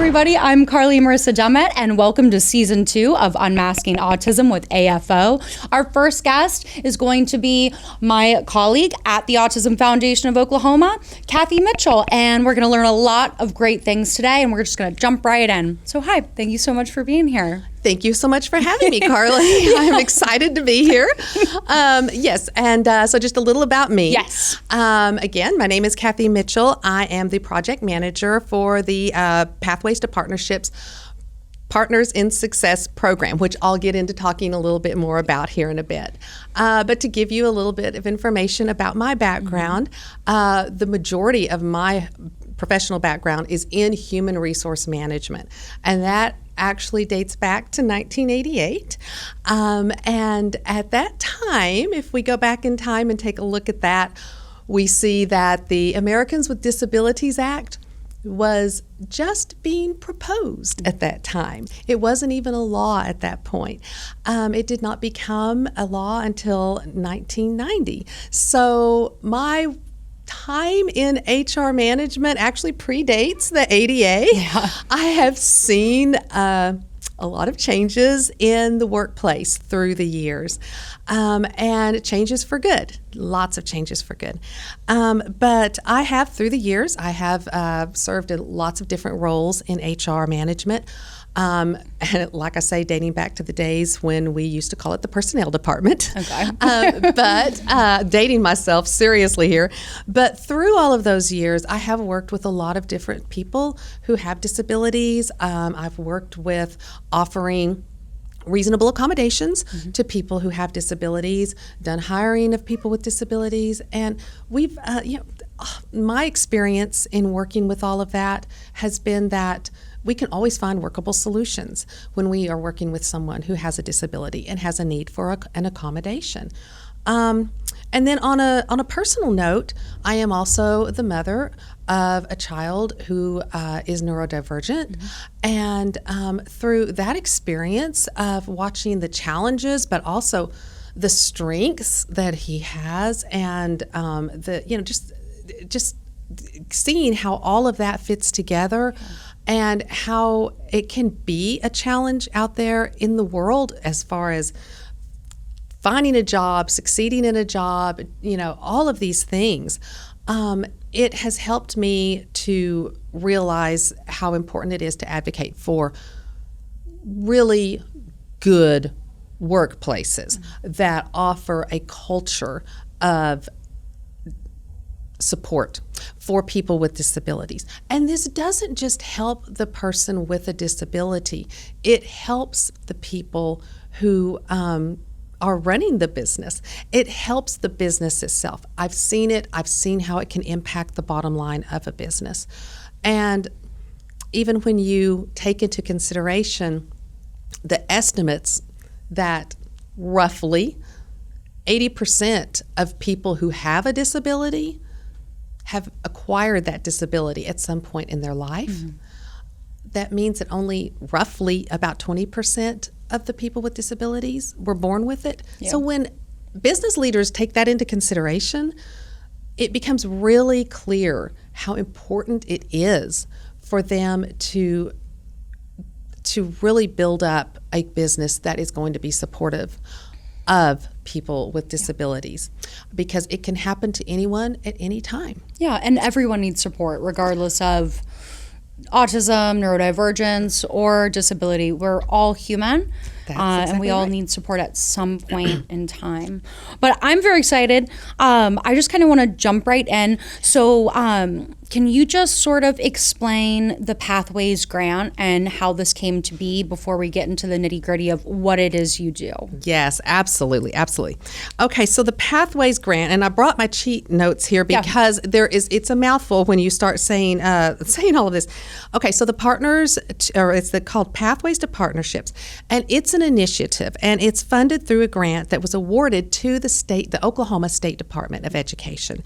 everybody. I'm Carley Marissa Dummett, and welcome to Season 2 of Unmasking Autism with AFO. Our first guest is going to be my colleague at the Autism Foundation of Oklahoma, Kathy Mitchell, and we're going to learn a lot of great things today, and we're just going to jump right in. So hi, thank you so much for being here. Thank you so much for having me, Carly. I'm excited to be here. Yes, and so just a little about me. Yes. Again, my name is Kathy Mitchell. I am the project manager for the Pathways to Partnerships Partners in Success program, which I'll get into talking a little bit more about here in a bit. But to give you a little bit of information about my background, the majority of my professional background is in human resource management, and that actually dates back to 1988. And at that time, if we go back in time and take a look at that, we see that the Americans with Disabilities Act was just being proposed at that time. It wasn't even a law at that point. It did not become a law until 1990. So my time in HR management actually predates the ADA. Yeah. I have seen a lot of changes in the workplace through the years, and changes for good, lots of changes for good. But I have, through the years, I have served in lots of different roles in HR management. And like I say, dating back to the days when we used to call it the personnel department. Okay. But dating myself seriously here. But through all of those years, I have worked with a lot of different people who have disabilities. I've worked with offering reasonable accommodations to people who have disabilities, done hiring of people with disabilities, and we've, my experience in working with all of that has been that we can always find workable solutions when we are working with someone who has a disability and has a need for an accommodation. And then on a personal note, I am also the mother of a child who is neurodivergent. And through that experience of watching the challenges, but also the strengths that he has, and just seeing how all of that fits together, and how it can be a challenge out there in the world as far as finding a job, succeeding in a job, all of these things. It has helped me to realize how important it is to advocate for really good workplaces that offer a culture of support for people with disabilities. And this doesn't just help the person with a disability, it helps the people who are running the business. It helps the business itself. I've seen it. I've seen how it can impact the bottom line of a business. And even when you take into consideration the estimates that roughly 80% of people who have a disability have acquired that disability at some point in their life. That means that only roughly about 20% of the people with disabilities were born with it. Yeah. So when business leaders take that into consideration, it becomes really clear how important it is for them to really build up a business that is going to be supportive of people with disabilities, because it can happen to anyone at any time. Yeah, and everyone needs support regardless of autism, neurodivergence, or disability. We're all human, and we all need support at some point in time. But I'm very excited. I just kind of want to jump right in. So can you just sort of explain the Pathways grant and how this came to be before we get into the nitty-gritty of what it is you do? Yes, absolutely. Okay, so the Pathways grant, and I brought my cheat notes here because it's a mouthful when you start saying all of this. Okay, so the partners, or it's called Pathways to Partnerships, and it's an initiative, and it's funded through a grant that was awarded to the Oklahoma State Department of Education,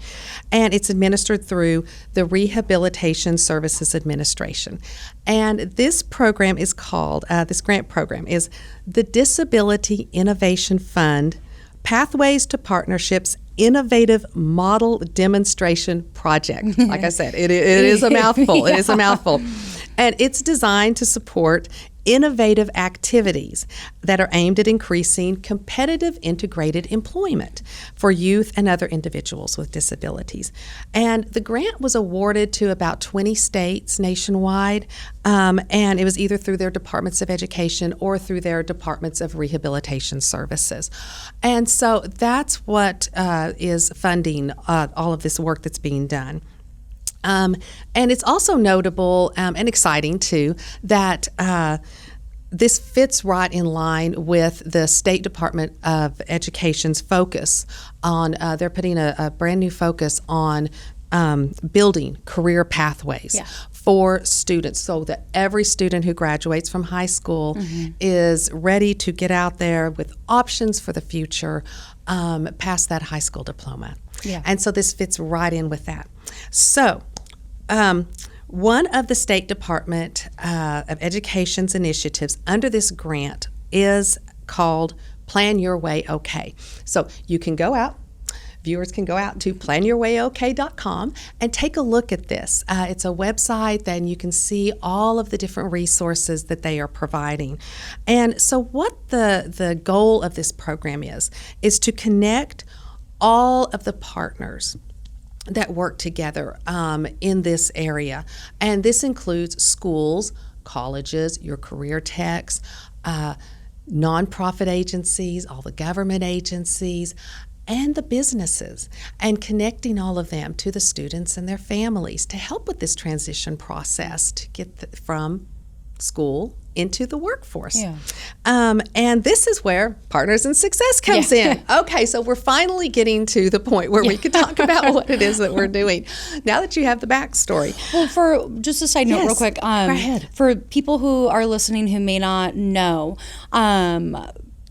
and it's administered through the Rehabilitation Services Administration. And this program is called, this grant program is the Disability Innovation Fund Pathways to Partnerships Innovative Model Demonstration Project. Like I said, it is a mouthful. Yeah. It is a mouthful. And it's designed to support innovative activities that are aimed at increasing competitive integrated employment for youth and other individuals with disabilities. And the grant was awarded to about 20 states nationwide, and it was either through their departments of education or through their departments of rehabilitation services. And so that's what is funding all of this work that's being done. And it's also notable and exciting, too, that this fits right in line with the State Department of Education's focus on, they're putting a brand new focus on building career pathways for students so that every student who graduates from high school is ready to get out there with options for the future past that high school diploma. Yeah. And so this fits right in with that. So, one of the State Department of Education's initiatives under this grant is called Plan Your Way OK. So you can go out, viewers can go out to planyourwayok.com and take a look at this. It's a website, then you can see all of the different resources that they are providing. And so what the goal of this program is to connect all of the partners that work together in this area. And this includes schools, colleges, your career techs, nonprofit agencies, all the government agencies, and the businesses, and connecting all of them to the students and their families to help with this transition process to get from school into the workforce. Yeah. And this is where Partners in Success comes in. Okay, so we're finally getting to the point where we can talk about what it is that we're doing now that you have the backstory. Well, for just a side note real quick, go ahead. For people who are listening who may not know,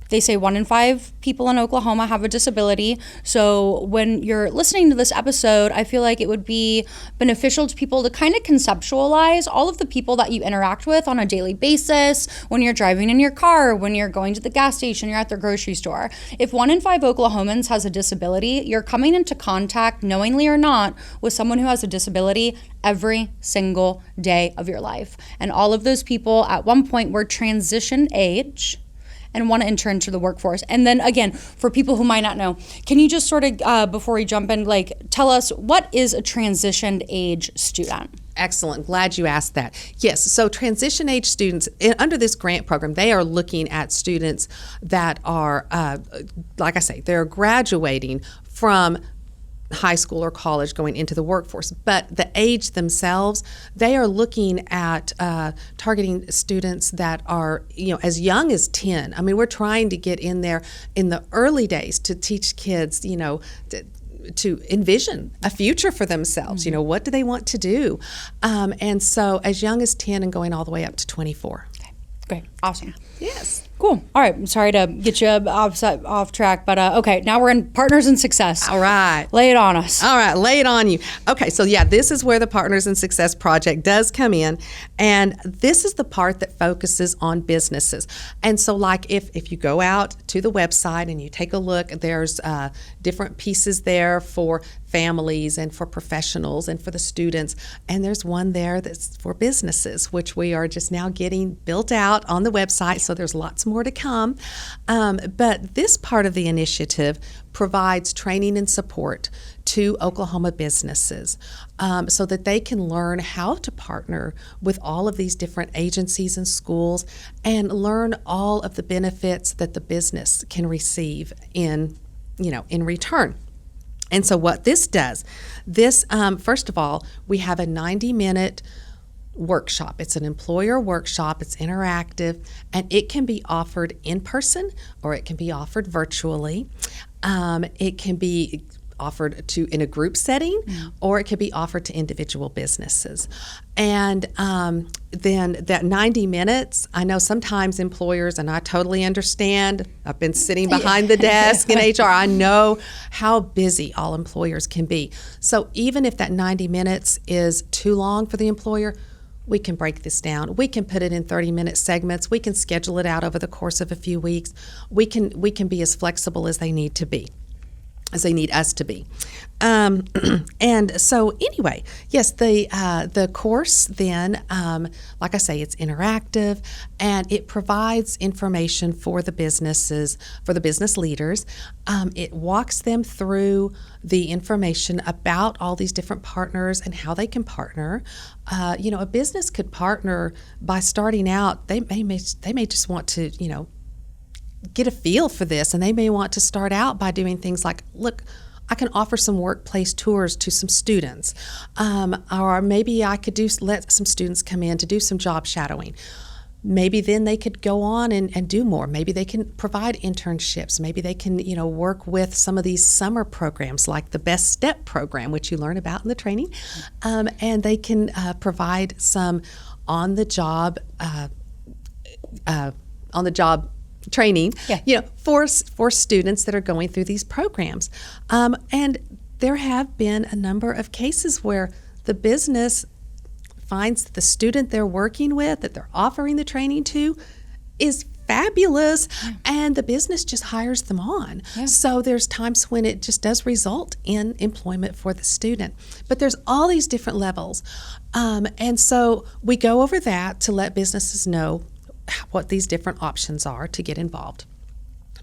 they say 1 in 5 people in Oklahoma have a disability. So when you're listening to this episode, I feel like it would be beneficial to people to kind of conceptualize all of the people that you interact with on a daily basis, when you're driving in your car, when you're going to the gas station, you're at the grocery store. If 1 in 5 Oklahomans has a disability, you're coming into contact, knowingly or not, with someone who has a disability every single day of your life. And all of those people at one point were transition age and want to enter into the workforce. And then again, for people who might not know, can you just sort of, before we jump in, like tell us what is a transitioned age student? Excellent. Glad you asked that. Yes, so transition age students, under this grant program, they are looking at students that are, like I say, they're graduating from high school or college going into the workforce, but the age themselves, they are looking at targeting students that are, as young as 10. I mean, we're trying to get in there in the early days to teach kids, to envision a future for themselves. What do they want to do? And so as young as 10 and going all the way up to 24. Okay, great, awesome. Yes. Cool. All right. I'm sorry to get you off track, but okay, now we're in Partners in Success. All right. Lay it on us. All right, lay it on you. Okay, so this is where the Partners in Success project does come in, and this is the part that focuses on businesses. And so like if you go out to the website and you take a look, there's different pieces there for families and for professionals and for the students, and there's one there that's for businesses, which we are just now getting built out on the website, so there's lots more to come. But this part of the initiative provides training and support to Oklahoma businesses so that they can learn how to partner with all of these different agencies and schools and learn all of the benefits that the business can receive in return. And so what this does, first of all, we have a 90-minute workshop. It's an employer workshop. It's interactive, and it can be offered in person or it can be offered virtually. It can be offered in a group setting, or it could be offered to individual businesses. And then that 90 minutes, I know sometimes employers, and I totally understand, I've been sitting behind the desk in HR, I know how busy all employers can be. So even if that 90 minutes is too long for the employer, we can break this down. We can put it in 30-minute segments. We can schedule it out over the course of a few weeks. We can be as flexible as they need to be. as they need us to be. And so anyway, yes, the course then, like I say, it's interactive and it provides information for the businesses, for the business leaders. It walks them through the information about all these different partners and how they can partner. A business could partner by starting out. They may just want to, get a feel for this, and they may want to start out by doing things like, look, I can offer some workplace tours to some students, or maybe I could let some students come in to do some job shadowing. Maybe then they could go on and do more. Maybe they can provide internships. Maybe they can, work with some of these summer programs like the Best Step program, which you learn about in the training, and they can provide some on-the-job training, for students that are going through these programs. And there have been a number of cases where the business finds that the student they're working with, that they're offering the training to, is fabulous, and the business just hires them on. Yeah. So there's times when it just does result in employment for the student. But there's all these different levels. And so we go over that to let businesses know what these different options are to get involved.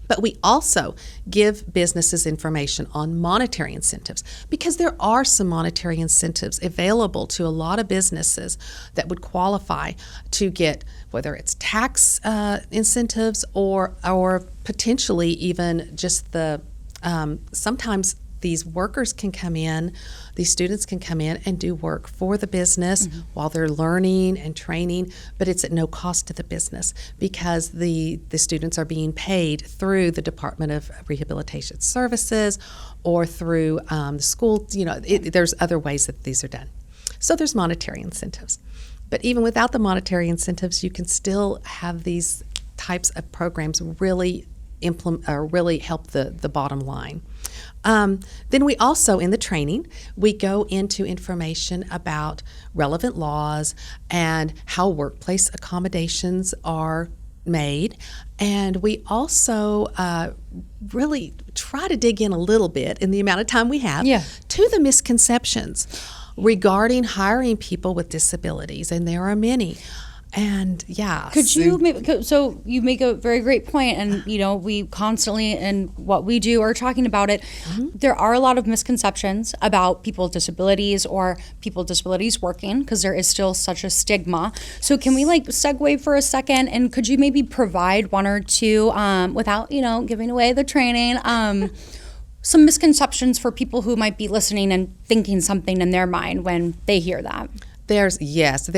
But we also give businesses information on monetary incentives, because there are some monetary incentives available to a lot of businesses that would qualify to get, whether it's tax incentives or potentially even just the sometimes these workers can come in, these students can come in and do work for the business while they're learning and training, but it's at no cost to the business because the students are being paid through the Department of Rehabilitation Services or through the school. There's other ways that these are done. So there's monetary incentives. But even without the monetary incentives, you can still have these types of programs really help the bottom line. Then we also, in the training, we go into information about relevant laws and how workplace accommodations are made. And we also really try to dig in a little bit in the amount of time we have to the misconceptions regarding hiring people with disabilities, and there are many. And could you so you make a very great point, and we constantly in what we do are talking about it. There are a lot of misconceptions about people with disabilities or people with disabilities working, because there is still such a stigma. So can we segue for a second, and could you maybe provide one or two without giving away the training, some misconceptions for people who might be listening and thinking something in their mind when they hear that? There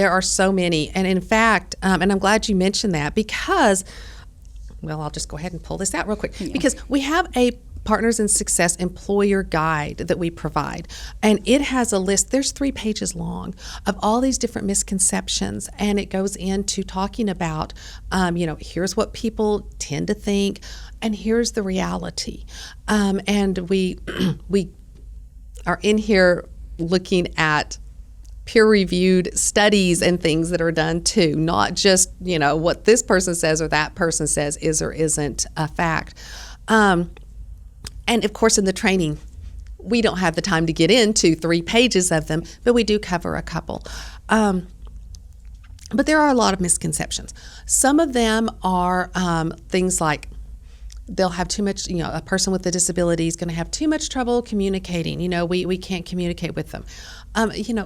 are so many. And in fact, and I'm glad you mentioned that because, I'll just go ahead and pull this out real quick. Yeah. Because we have a Partners in Success employer guide that we provide. And it has a list, there's 3 pages long, of all these different misconceptions. And it goes into talking about, here's what people tend to think, and here's the reality. And we are in here looking at peer-reviewed studies and things that are done too, not just what this person says or that person says is or isn't a fact. And of course, in the training, we don't have the time to get into 3 pages of them, but we do cover a couple. But there are a lot of misconceptions. Some of them are things like they'll have too much, a person with a disability is going to have too much trouble communicating. We can't communicate with them.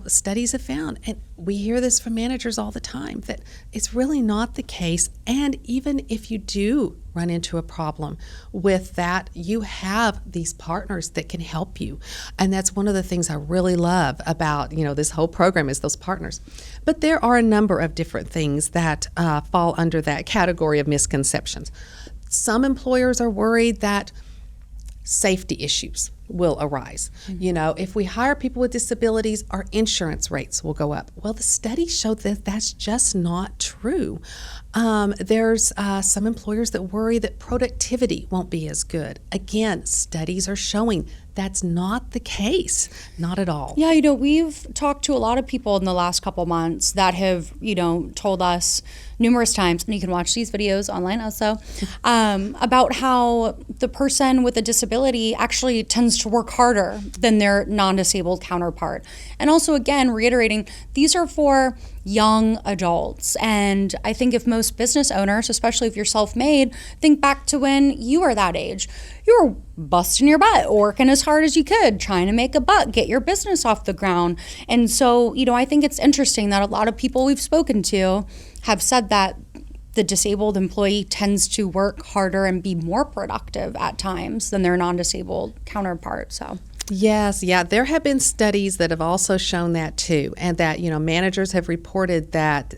Studies have found, and we hear this from managers all the time, that it's really not the case. And even if you do run into a problem with that, you have these partners that can help you. And that's one of the things I really love about, this whole program is those partners. But there are a number of different things that fall under that category of misconceptions. Some employers are worried that safety issues will arise. If we hire people with disabilities, our insurance rates will go up. Well, the studies show that that's just not true. There's some employers that worry that productivity won't be as good. Again, studies are showing that's not the case, not at all. Yeah, we've talked to a lot of people in the last couple months that have, told us numerous times, and you can watch these videos online also, about how the person with a disability actually tends to work harder than their non-disabled counterpart. And also, again, reiterating, these are for young adults. And I think if most business owners, especially if you're self-made, think back to when you were that age, you were busting your butt, working as hard as you could, trying to make a buck, get your business off the ground. And so, I think it's interesting that a lot of people we've spoken to have said that the disabled employee tends to work harder and be more productive at times than their non-disabled counterpart. So. Yes, yeah, there have been studies that have also shown that too, and that managers have reported that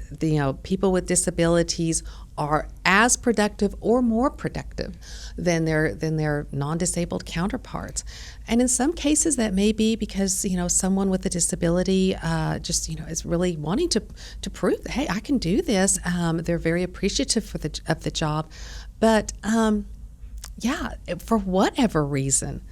people with disabilities are as productive or more productive than their non-disabled counterparts. And in some cases that may be because someone with a disability just is really wanting to prove that, hey, I can do this. They're very appreciative of the job, but for whatever reason,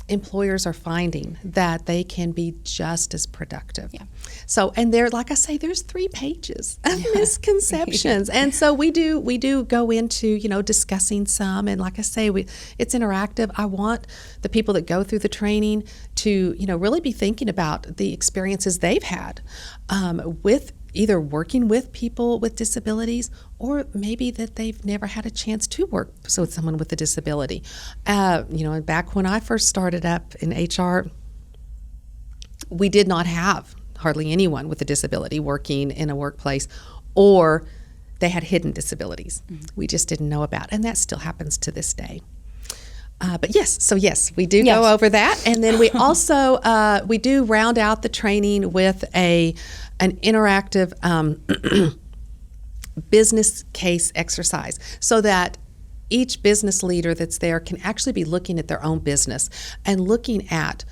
employers are finding that they can be just as productive. Yeah. So, and there, like I say, there's 3 pages of misconceptions. And so we do go into, discussing some. And like I say, it's interactive. I want the people that go through the training to, really be thinking about the experiences they've had with either working with people with disabilities, or maybe that they've never had a chance to work with someone with a disability. And back when I first started up in HR, we did not have hardly anyone with a disability working in a workplace, or they had hidden disabilities we just didn't know about, and that still happens to this day. But yes, we do go over that, and then we also we do round out the training with an interactive business case exercise, so that each business leader that's there can actually be looking at their own business and looking at,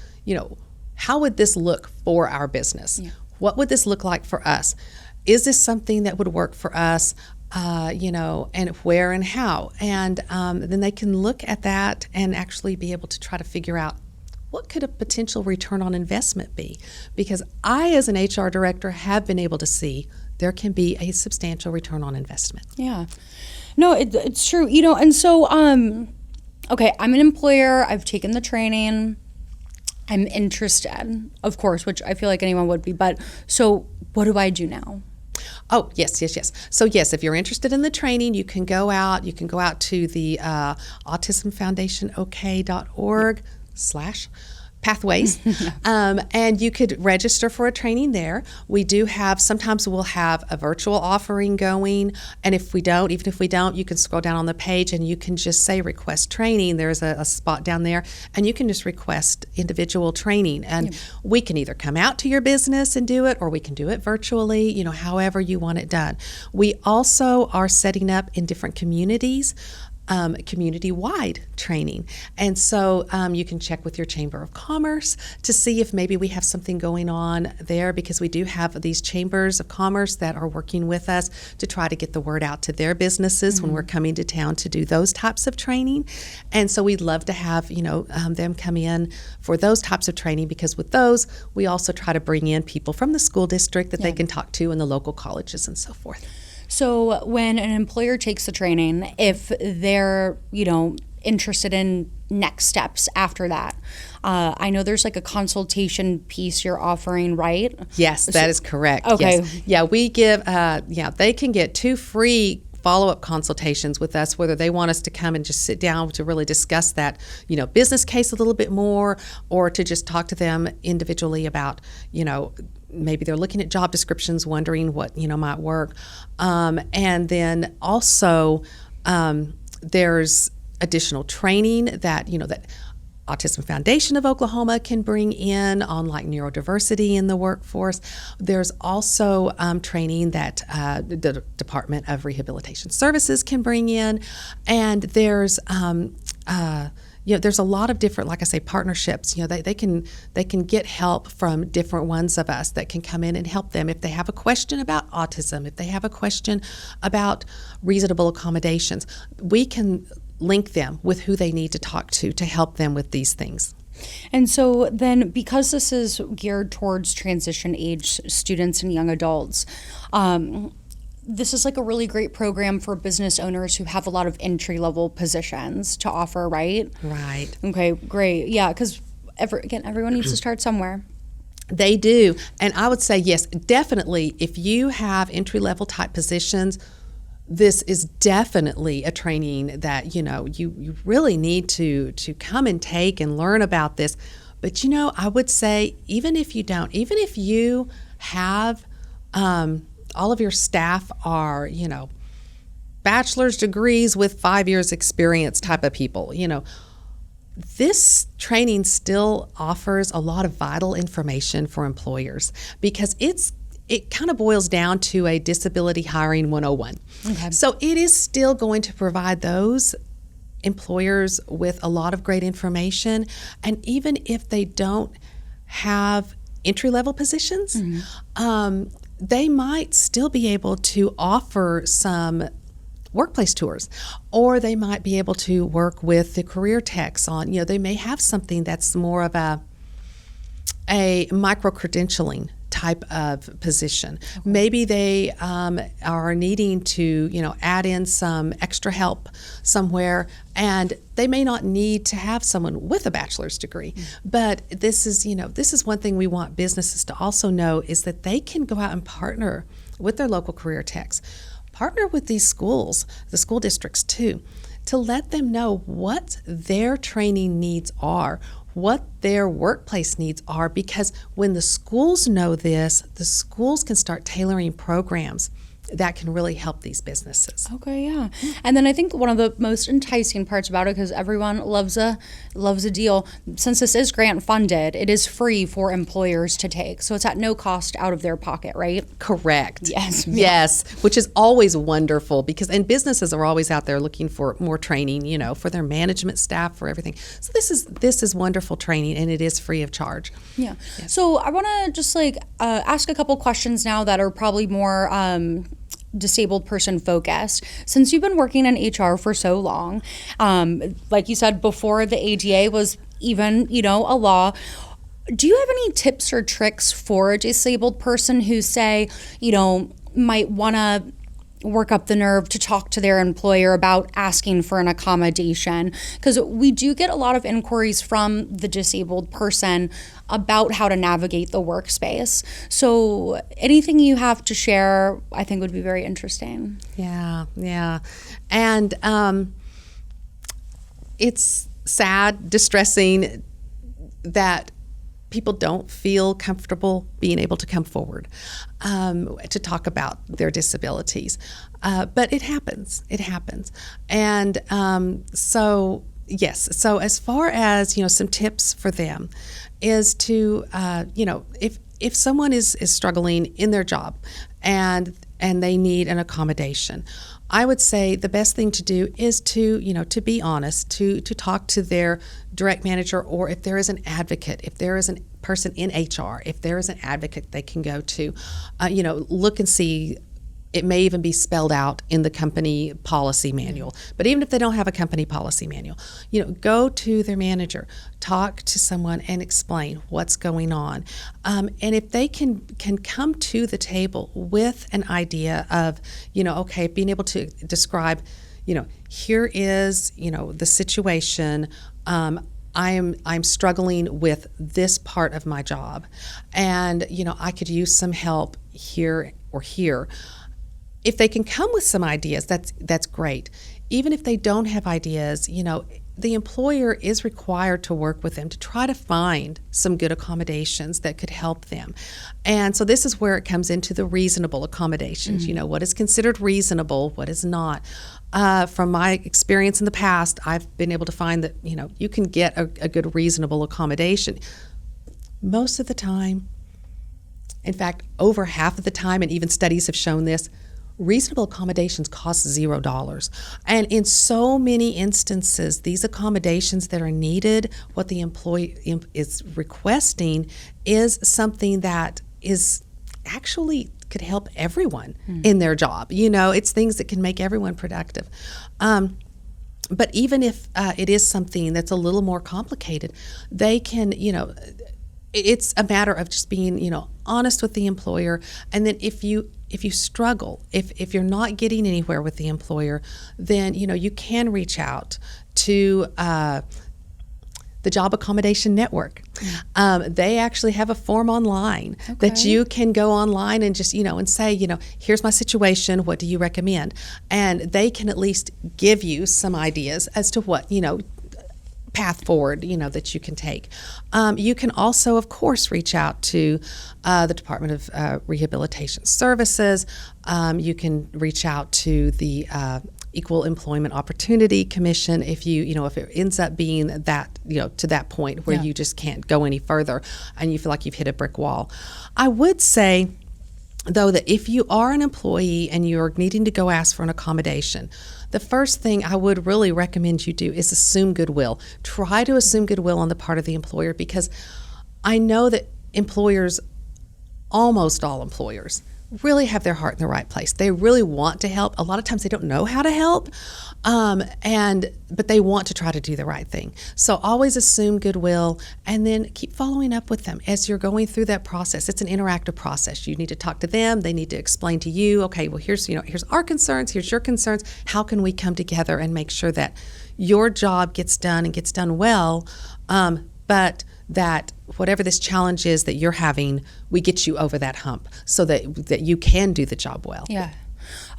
how would this look for our business? Yeah. What would this look like for us? Is this something that would work for us? And where and how. And then they can look at that and actually be able to try to figure out what could a potential return on investment be? Because I, as an HR director, have been able to see there can be a substantial return on investment. Yeah. No, it's true. And so, okay, I'm an employer. I've taken the training. I'm interested, of course, which I feel like anyone would be. But so what do I do now? Oh, yes. So yes, if you're interested in the training, you can go out to the autismfoundationok.org/pathways, and you could register for a training there. We do sometimes we'll have a virtual offering going, and even if we don't, you can scroll down on the page and you can just say request training. There's a spot down there, and you can just request individual training, and we can either come out to your business and do it, or we can do it virtually, however you want it done. We also are setting up in different communities community-wide training. And so you can check with your Chamber of Commerce to see if maybe we have something going on there, because we do have these chambers of commerce that are working with us to try to get the word out to their businesses when we're coming to town to do those types of training. And so we'd love to have, them come in for those types of training, because with those, we also try to bring in people from the school district that they can talk to in the local colleges and so forth. So when an employer takes the training, if they're, interested in next steps after that, I know there's like a consultation piece you're offering, right? Yes, that is correct. Okay. Yes. Yeah, we give, they can get 2 free follow-up consultations with us, whether they want us to come and just sit down to really discuss that, business case a little bit more, or to just talk to them individually about, maybe they're looking at job descriptions, wondering what, might work. And then also there's additional training that, that Autism Foundation of Oklahoma can bring in on like neurodiversity in the workforce. There's also training that the Department of Rehabilitation Services can bring in. And there's there's a lot of different, like I say, partnerships. They can get help from different ones of us that can come in and help them if they have a question about autism, if they have a question about reasonable accommodations. We can link them with who they need to talk to help them with these things. And so then, because this is geared towards transition age students and young adults, this is like a really great program for business owners who have a lot of entry-level positions to offer, right? Right. Okay, great. Yeah, because everyone needs to start somewhere. They do. And I would say, yes, definitely, if you have entry-level type positions, this is definitely a training that, you really need to come and take and learn about this. But, I would say, even if you don't, even if you have all of your staff are, bachelor's degrees with 5 years experience type of people, this training still offers a lot of vital information for employers because it kind of boils down to a disability hiring 101. Okay. So it is still going to provide those employers with a lot of great information. And even if they don't have entry-level positions, they might still be able to offer some workplace tours, or they might be able to work with the career techs on, they may have something that's more of a micro-credentialing type of position. Okay. Maybe they are needing to, add in some extra help somewhere, and they may not need to have someone with a bachelor's degree. But this is one thing we want businesses to also know is that they can go out and partner with their local career techs, partner with these schools, the school districts too, to let them know what their training needs are, what their workplace needs are, because when the schools know this, the schools can start tailoring programs that can really help these businesses. Okay, yeah. And then I think one of the most enticing parts about it, because everyone loves a deal, since this is grant funded, it is free for employers to take. So it's at no cost out of their pocket, right? Correct. Yes. Yes, which is always wonderful and businesses are always out there looking for more training, for their management staff, for everything. So this is wonderful training, and it is free of charge. Yeah. Yes. So I want to just ask a couple questions now that are probably more disabled person focused. Since you've been working in HR for so long, like you said, before the ADA was even, a law, do you have any tips or tricks for a disabled person who say, might want to work up the nerve to talk to their employer about asking for an accommodation? Because we do get a lot of inquiries from the disabled person about how to navigate the workspace. So anything you have to share, I think would be very interesting. Yeah. And it's sad, distressing that people don't feel comfortable being able to come forward to talk about their disabilities. But it happens. And so, yes. So as far as, some tips for them is to, if someone is struggling in their job and they need an accommodation, I would say the best thing to do is to be honest, to talk to their direct manager, or if there is an advocate, if there is a person in HR, if there is an advocate they can go to, look and see. It may even be spelled out in the company policy manual. But even if they don't have a company policy manual, go to their manager, talk to someone and explain what's going on. And if they can come to the table with an idea of, being able to describe, here is, the situation. I'm struggling with this part of my job, and, I could use some help here or here. If they can come with some ideas, that's great. Even if they don't have ideas, the employer is required to work with them to try to find some good accommodations that could help them. And so this is where it comes into the reasonable accommodations. Mm-hmm. What is considered reasonable, what is not. From my experience in the past, I've been able to find that, you can get a good reasonable accommodation. Most of the time, in fact, over half of the time, and even studies have shown this, reasonable accommodations cost $0. And in so many instances, these accommodations that are needed, what the employee is requesting is something that is actually could help everyone in their job. It's things that can make everyone productive. but even if it is something that's a little more complicated, they can, it's a matter of just being, honest with the employer. And then if you struggle, if you're not getting anywhere with the employer, then, you can reach out to the Job Accommodation Network. They actually have a form online that you can go online and just, and say, here's my situation, what do you recommend? And they can at least give you some ideas as to what, path forward, that you can take. You can also, of course, reach out to the Department of Rehabilitation Services. You can reach out to the Equal Employment Opportunity Commission if if it ends up being that, to that point where you just can't go any further and you feel like you've hit a brick wall. I would say, though, that if you are an employee and you're needing to go ask for an accommodation, the first thing I would really recommend you do is assume goodwill. Try to assume goodwill on the part of the employer, because I know that employers, almost all employers, really have their heart in the right place. They really want to help. A lot of times they don't know how to help, but they want to try to do the right thing. So always assume goodwill, and then keep following up with them as you're going through that process. It's an interactive process. You need to talk to them. They need to explain to you, okay, well, here's our concerns, here's your concerns. How can we come together and make sure that your job gets done and gets done well, but that whatever this challenge is that you're having, we get you over that hump so that you can do the job well. Yeah.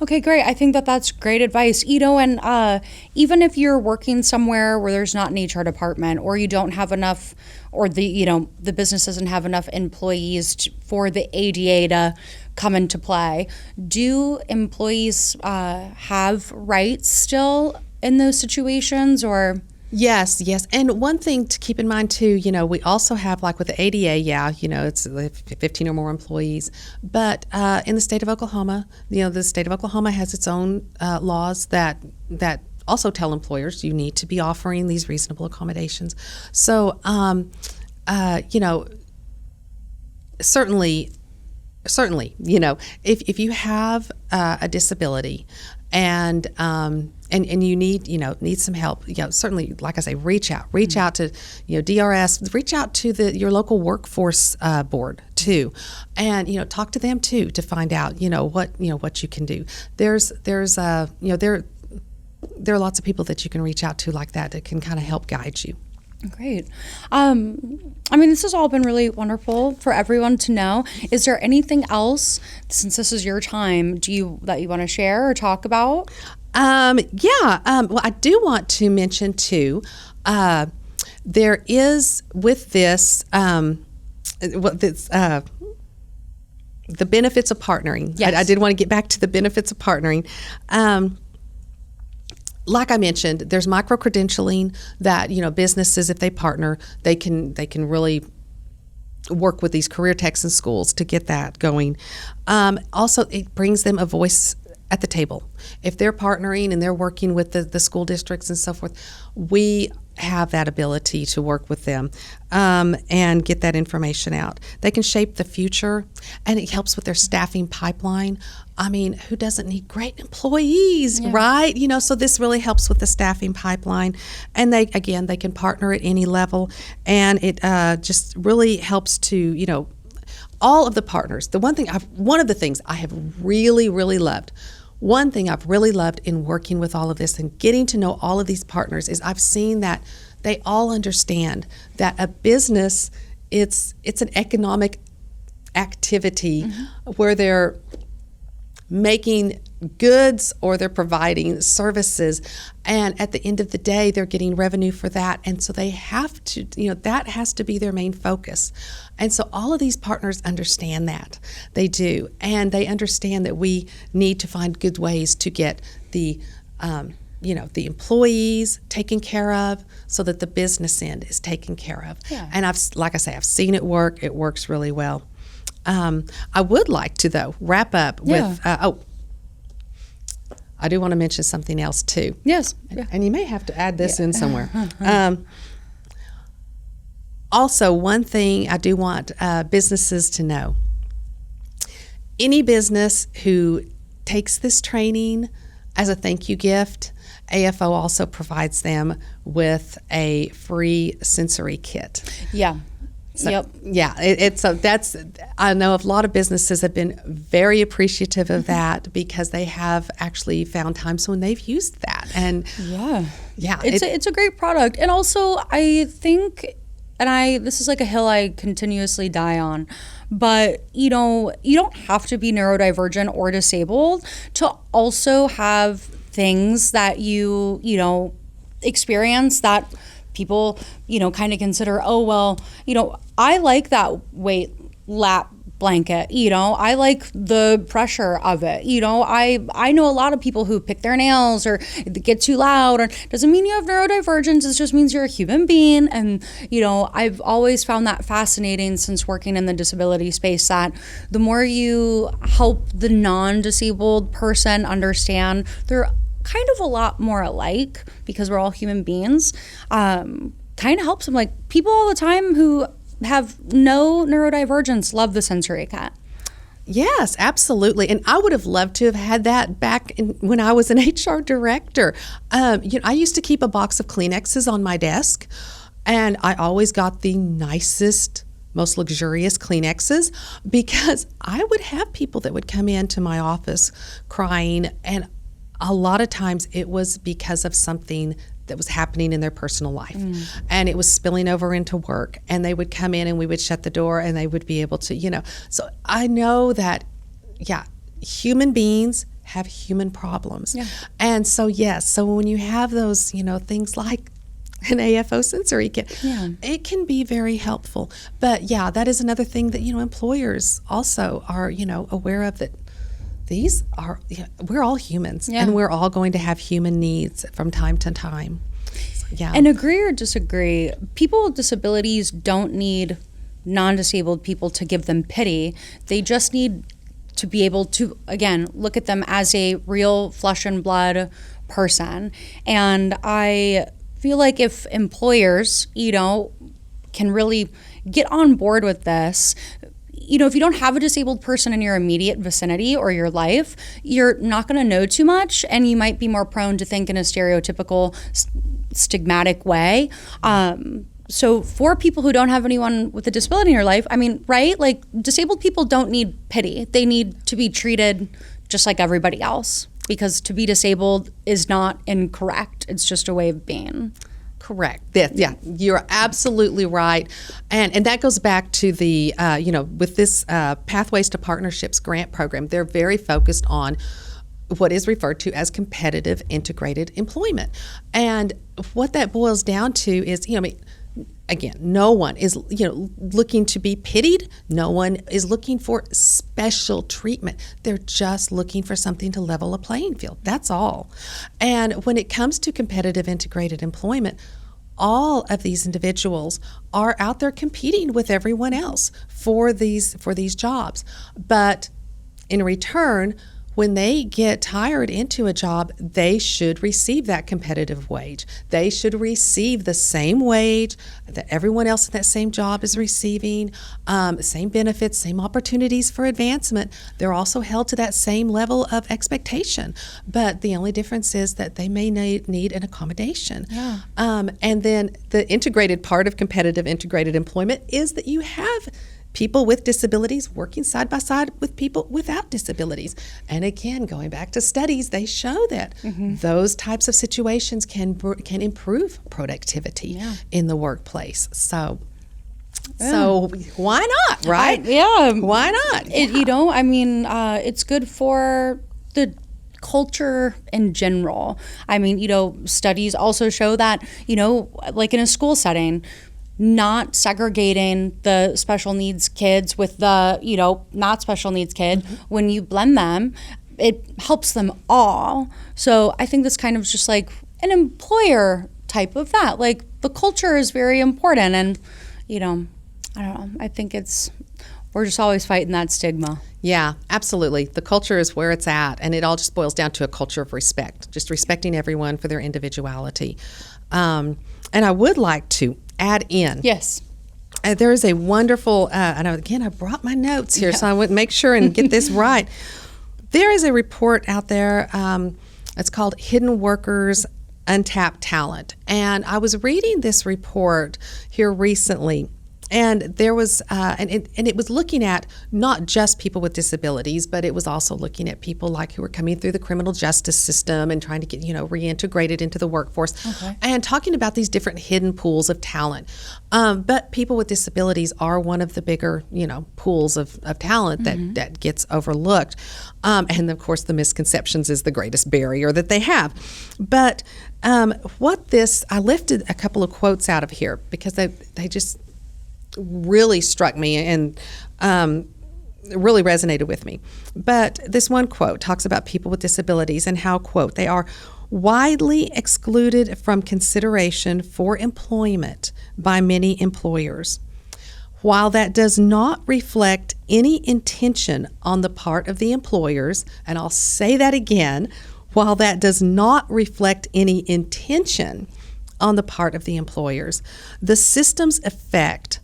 Okay, great. I think that's great advice. And even if you're working somewhere where there's not an HR department, or you don't have enough, or the business doesn't have enough employees for the ADA to come into play, do employees have rights still in those situations, or? Yes. And one thing to keep in mind too, we also have, like with the ADA, it's 15 or more employees. But in the state of Oklahoma, the state of Oklahoma has its own laws that also tell employers you need to be offering these reasonable accommodations. So, certainly, if you have a disability and you need some help, certainly, like I say, reach out to DRS, reach out to your local workforce board too, and talk to them too to find out what you can do. There are lots of people that you can reach out to like that can kind of help guide you. Great. This has all been really wonderful for everyone to know. Is there anything else, since this is your time, that you want to share or talk about? Well, I do want to mention too, there is with this, the benefits of partnering. Yes. I did want to get back to the benefits of partnering. Like I mentioned, there's micro-credentialing that, businesses, if they partner, they can really work with these career techs in schools to get that going. Also, it brings them a voice at the table. If they're partnering and they're working with the school districts and so forth, we have that ability to work with them and get that information out. They can shape the future, and it helps with their staffing pipeline. Who doesn't need great employees, right? So this really helps with the staffing pipeline. And they can partner at any level, and it just really helps to, all of the partners. One of the things I have really, really loved, one thing I've really loved in working with all of this and getting to know all of these partners is I've seen that they all understand that a business, it's an economic activity where they're making goods or they're providing services, and at the end of the day they're getting revenue for that, and so they have to, that has to be their main focus. And so all of these partners understand that. They do, and they understand that we need to find good ways to get the the employees taken care of so that the business end is taken care of. And I've seen it work. It works really well. I would like to, though, wrap up with, I do want to mention something else, too. Yes. And you may have to add this in somewhere. Also, one thing I do want businesses to know, any business who takes this training as a thank you gift AFO also provides them with a free sensory kit. Yeah. So, yep. Yeah, I know a lot of businesses have been very appreciative of that because they have actually found times when they've used that. And yeah, it's a great product. And also I think, this is like a hill I continuously die on, but you don't have to be neurodivergent or disabled to also have things that you experience that people, kind of consider, oh, well, I like that weight lap blanket, I like the pressure of it. I know a lot of people who pick their nails or get too loud, or doesn't mean you have neurodivergence. It just means you're a human being. And, I've always found that fascinating since working in the disability space, that the more you help the non-disabled person understand they're kind of a lot more alike because we're all human beings, kind of helps them. Like, people all the time who have no neurodivergence love the sensory kit. Yes, absolutely. And I would have loved to have had that back when I was an HR director. I used to keep a box of Kleenexes on my desk, and I always got the nicest, most luxurious Kleenexes, because I would have people that would come into my office crying, and a lot of times it was because of something that was happening in their personal life, and it was spilling over into work, and they would come in and we would shut the door and they would be able to, so I know that, human beings have human problems. Yeah. And so, yes, so when you have those, things like an AFO sensory kit, it can be very helpful. But that is another thing that, employers also are, aware of, that we're all humans, and we're all going to have human needs from time to time. So, and agree or disagree, people with disabilities don't need non-disabled people to give them pity. They just need to be able to, again, look at them as a real flesh and blood person. And I feel like if employers, can really get on board with this, if you don't have a disabled person in your immediate vicinity or your life, you're not going to know too much, and you might be more prone to think in a stereotypical, stigmatic way. So for people who don't have anyone with a disability in your life, right? Like, disabled people don't need pity. They need to be treated just like everybody else, because to be disabled is not incorrect. It's just a way of being. Correct. Yeah, you're absolutely right. And that goes back to the, with this Pathways to Partnerships grant program, they're very focused on what is referred to as competitive integrated employment. And what that boils down to is, again, no one is, looking to be pitied. No one is looking for special treatment. They're just looking for something to level a playing field. That's all. And when it comes to competitive integrated employment, all of these individuals are out there competing with everyone else for these jobs. But in return, when they get hired into a job, they should receive that competitive wage. They should receive the same wage that everyone else in that same job is receiving, same benefits, same opportunities for advancement. They're also held to that same level of expectation. But the only difference is that they may need an accommodation. Yeah. And then the integrated part of competitive integrated employment is that you have people with disabilities working side by side with people without disabilities. And again, going back to studies, they show that those types of situations can improve productivity in the workplace. So why not, right? Why not? It's good for the culture in general. Studies also show that, like in a school setting, not segregating the special needs kids with the, not special needs kid, when you blend them, it helps them all. So I think this kind of just like an employer type of that. Like, the culture is very important, and, I don't know, I think we're just always fighting that stigma. Yeah, absolutely. The culture is where it's at, and it all just boils down to a culture of respect, just respecting everyone for their individuality. And I would like to add in. Yes. There is a wonderful, and again, I brought my notes here, so I would make sure and get this right. There is a report out there. It's called Hidden Workers untapped talent. And I was reading this report here recently, and there was, and it was looking at not just people with disabilities, but it was also looking at people like who were coming through the criminal justice system and trying to get, reintegrated into the workforce, and talking about these different hidden pools of talent. But people with disabilities are one of the bigger, pools of talent that gets overlooked. And of course, the misconceptions is the greatest barrier that they have. But I lifted a couple of quotes out of here because they just really struck me and really resonated with me. But this one quote talks about people with disabilities and how, quote, they are widely excluded from consideration for employment by many employers. While that does not reflect any intention on the part of the employers, and I'll say that again, while that does not reflect any intention on the part of the employers, the system's effect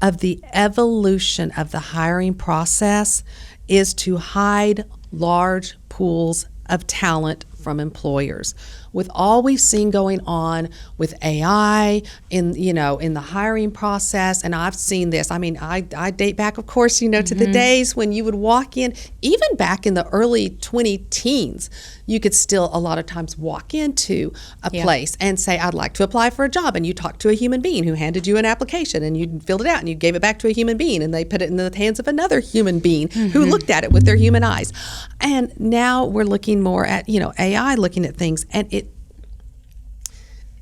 of the evolution of the hiring process is to hide large pools of talent from employers. With all we've seen going on with AI in the hiring process, and I've seen this. I mean, I date back, of course, to the days when you would walk in, even back in the early 20-teens, you could still a lot of times walk into a place and say, I'd like to apply for a job. And you talked to a human being who handed you an application, and you filled it out and you gave it back to a human being, and they put it in the hands of another human being who looked at it with their human eyes. And now we're looking more at, AI looking at things, and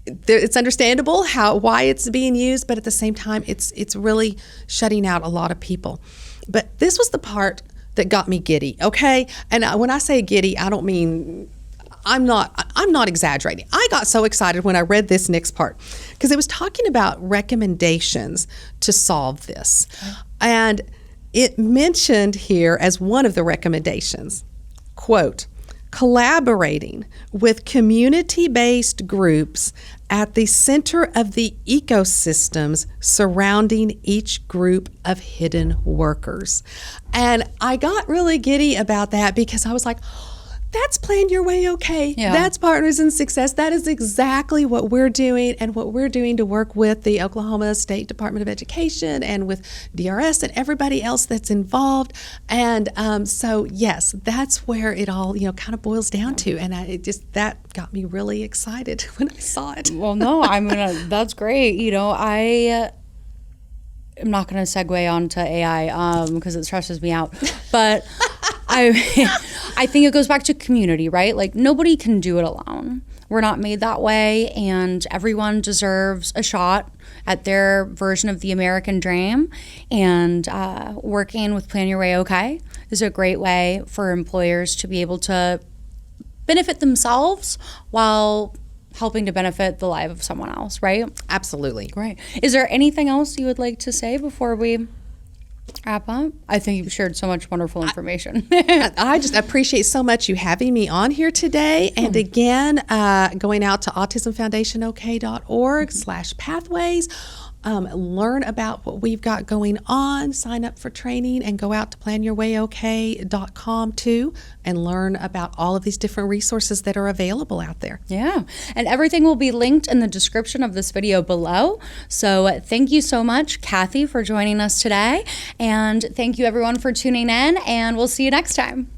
it's understandable why it's being used, but at the same time, it's really shutting out a lot of people. But this was the part that got me giddy, okay? And when I say giddy, I don't mean, I'm not exaggerating. I got so excited when I read this next part because it was talking about recommendations to solve this. And it mentioned here as one of the recommendations, quote, collaborating with community-based groups at the center of the ecosystems surrounding each group of hidden workers. And I got really giddy about that because I was like, that's Plan Your Way OK. Yeah. That's Partners in Success. That is exactly what we're doing, and what we're doing to work with the Oklahoma State Department of Education and with DRS and everybody else that's involved. And so, yes, that's where it all, kind of boils down to. And that got me really excited when I saw it. Well, no, that's great. I am not going to segue onto AI because it stresses me out. But I think it goes back to community, right? Like, nobody can do it alone. We're not made that way, and everyone deserves a shot at their version of the American dream. And working with Plan Your Way OK is a great way for employers to be able to benefit themselves while helping to benefit the life of someone else, right? Absolutely. Great. Is there anything else you would like to say before we wrap up? I think you've shared so much wonderful information. I just appreciate so much you having me on here today. And again, going out to autismfoundationok.org/pathways. Learn about what we've got going on, sign up for training, and go out to planyourwayok.com too and learn about all of these different resources that are available out there. Yeah, and everything will be linked in the description of this video below. So thank you so much, Kathy, for joining us today. And thank you everyone for tuning in, and we'll see you next time.